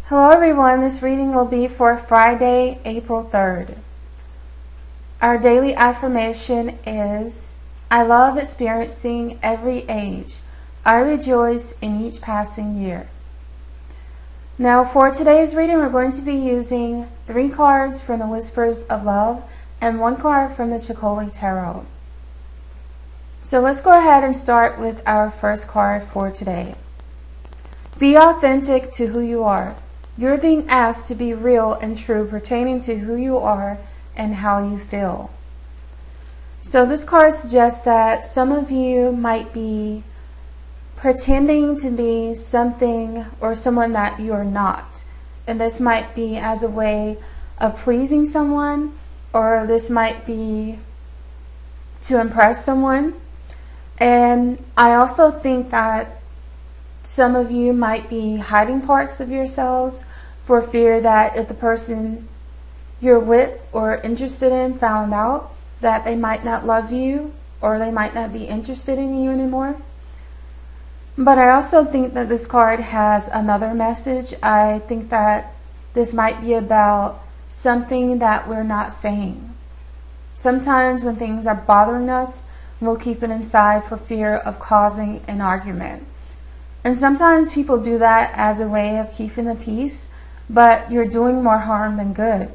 Hello everyone, this reading will be for Friday, April 3rd. Our daily affirmation is, I love experiencing every age. I rejoice in each passing year. Now for today's reading, we're going to be using 3 cards from the Whispers of Love and 1 card from the Chicoli Tarot. So let's go ahead and start with our first card for today. Be authentic to who you are. You're being asked to be real and true pertaining to who you are and how you feel. So this card suggests that some of you might be pretending to be something or someone that you're not. And this might be as a way of pleasing someone, or this might be to impress someone. And I also think that some of you might be hiding parts of yourselves for fear that if the person you're with or interested in found out, that they might not love you or they might not be interested in you anymore. But I also think that this card has another message. I think that this might be about something that we're not saying. Sometimes when things are bothering us, we'll keep it inside for fear of causing an argument. And sometimes people do that as a way of keeping the peace, but you're doing more harm than good.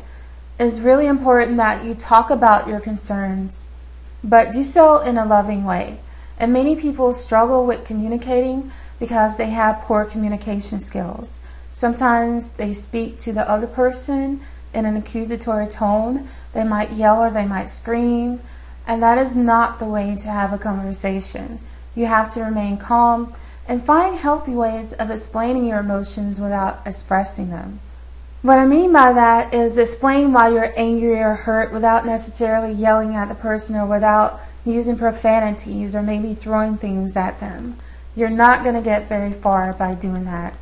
It's really important that you talk about your concerns, but do so in a loving way. And many people struggle with communicating because they have poor communication skills. Sometimes they speak to the other person in an accusatory tone. They might yell or they might scream, and that is not the way to have a conversation. You have to remain calm and find healthy ways of explaining your emotions without expressing them. What I mean by that is explain why you're angry or hurt without necessarily yelling at the person or without using profanities or maybe throwing things at them. You're not going to get very far by doing that.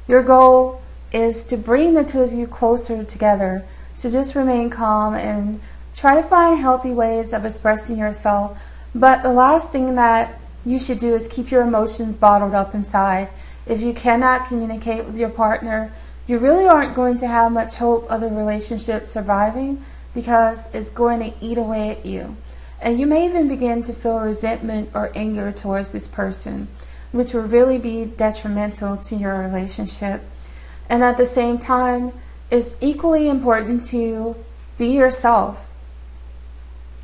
Your goal is to bring the two of you closer together. So just remain calm and try to find healthy ways of expressing yourself. But the last thing that you should do is keep your emotions bottled up inside. If you cannot communicate with your partner, you really aren't going to have much hope of the relationship surviving because it's going to eat away at you. And you may even begin to feel resentment or anger towards this person, which will really be detrimental to your relationship. And at the same time, it's equally important to be yourself.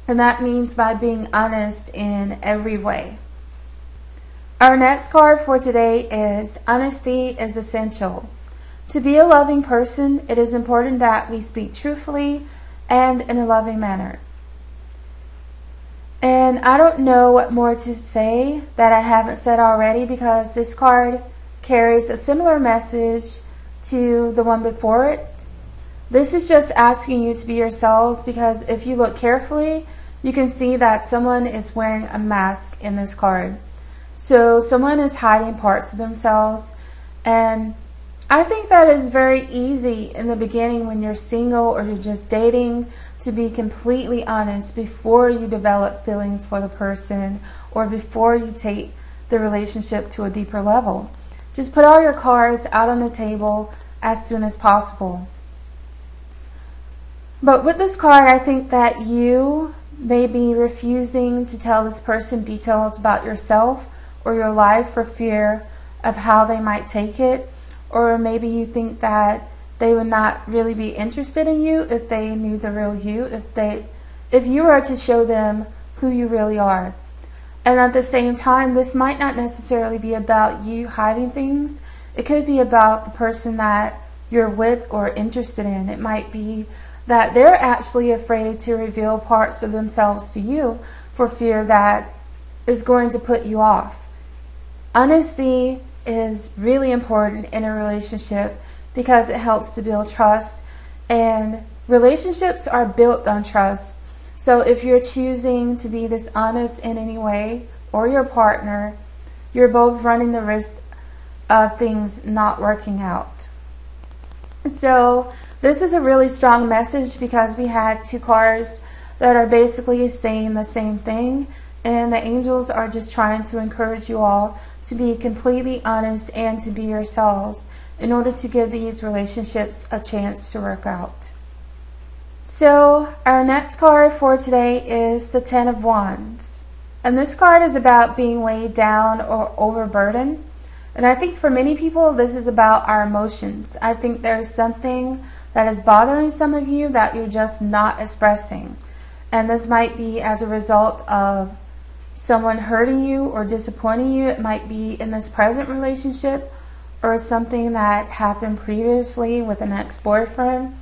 And that means by being honest in every way. Our next card for today is Honesty is Essential. To be a loving person, it is important that we speak truthfully and in a loving manner. And I don't know what more to say that I haven't said already, because this card carries a similar message to the one before it. This is just asking you to be yourselves, because if you look carefully, you can see that someone is wearing a mask in this card. So someone is hiding parts of themselves, and I think that is very easy in the beginning when you're single or you're just dating to be completely honest before you develop feelings for the person or before you take the relationship to a deeper level. Just put all your cards out on the table as soon as possible. But with this card, I think that you may be refusing to tell this person details about yourself or your life for fear of how they might take it. Or maybe you think that they would not really be interested in you if they knew the real you, if you were to show them who you really are. And at the same time, this might not necessarily be about you hiding things. It could be about the person that you're with or interested in. It might be that they're actually afraid to reveal parts of themselves to you for fear that is going to put you off. Honesty is really important in a relationship because it helps to build trust, and relationships are built on trust. So if you're choosing to be dishonest in any way, or your partner, you're both running the risk of things not working out. So this is a really strong message because we had 2 cards that are basically saying the same thing, And the angels are just trying to encourage you all to be completely honest and to be yourselves in order to give these relationships a chance to work out. So our next card for today is the Ten of Wands. And this card is about being weighed down or overburdened. And I think for many people this is about our emotions. I think there's something that is bothering some of you that you're just not expressing. And this might be as a result of someone hurting you or disappointing you. It might be in this present relationship or something that happened previously with an ex-boyfriend.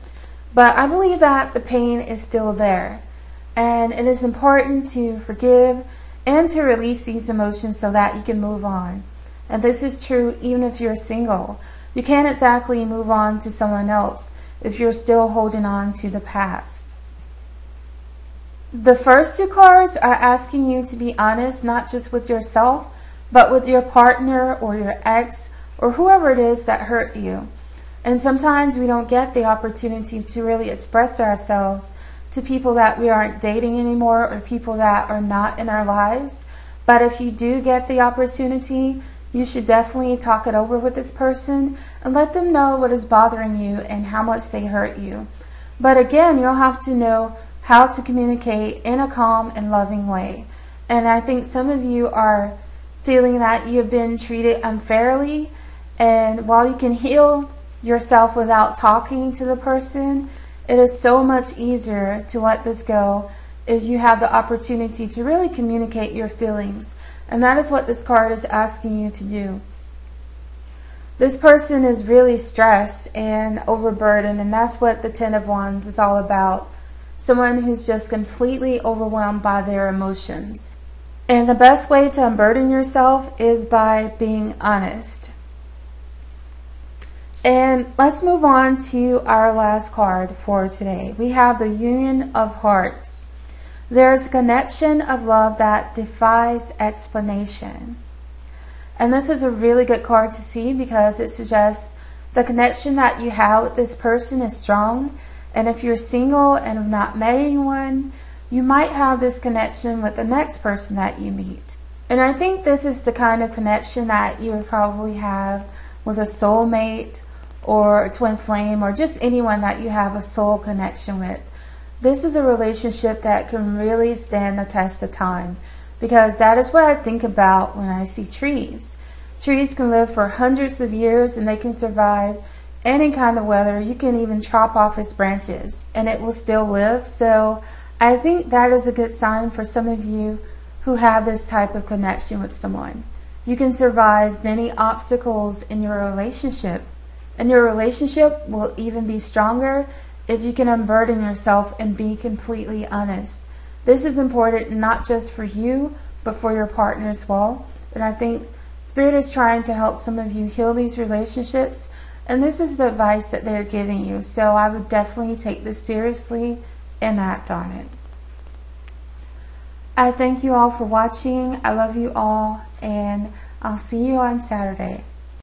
But I believe that the pain is still there. And it is important to forgive and to release these emotions so that you can move on. And this is true even if you're single. You can't exactly move on to someone else if you're still holding on to the past. The first two cards are asking you to be honest, not just with yourself, but with your partner or your ex or whoever it is that hurt you. And sometimes we don't get the opportunity to really express ourselves to people that we aren't dating anymore or people that are not in our lives. But if you do get the opportunity, you should definitely talk it over with this person and let them know what is bothering you and how much they hurt you. But again, you'll have to know how to communicate in a calm and loving way. And I think some of you are feeling that you've been treated unfairly, and while you can heal yourself without talking to the person, it is so much easier to let this go if you have the opportunity to really communicate your feelings. And that is what this card is asking you to do. This person is really stressed and overburdened, and that's what the Ten of Wands is all about. Someone who's just completely overwhelmed by their emotions. And the best way to unburden yourself is by being honest. And let's move on to our last card for today. We have the Union of Hearts. There's a connection of love that defies explanation. And this is a really good card to see because it suggests the connection that you have with this person is strong. And if you're single and have not met anyone, you might have this connection with the next person that you meet. And I think this is the kind of connection that you would probably have with a soulmate or a twin flame or just anyone that you have a soul connection with. This is a relationship that can really stand the test of time, because that is what I think about when I see trees. Trees can live for hundreds of years and they can survive any kind of weather. You can even chop off its branches and it will still live. So I think that is a good sign for some of you who have this type of connection with someone. You can survive many obstacles in your relationship, and your relationship will even be stronger if you can unburden yourself and be completely honest. This is important not just for you, but for your partner as well. And I think Spirit is trying to help some of you heal these relationships. And this is the advice that they're giving you. So I would definitely take this seriously and act on it. I thank you all for watching. I love you all, and I'll see you on Saturday.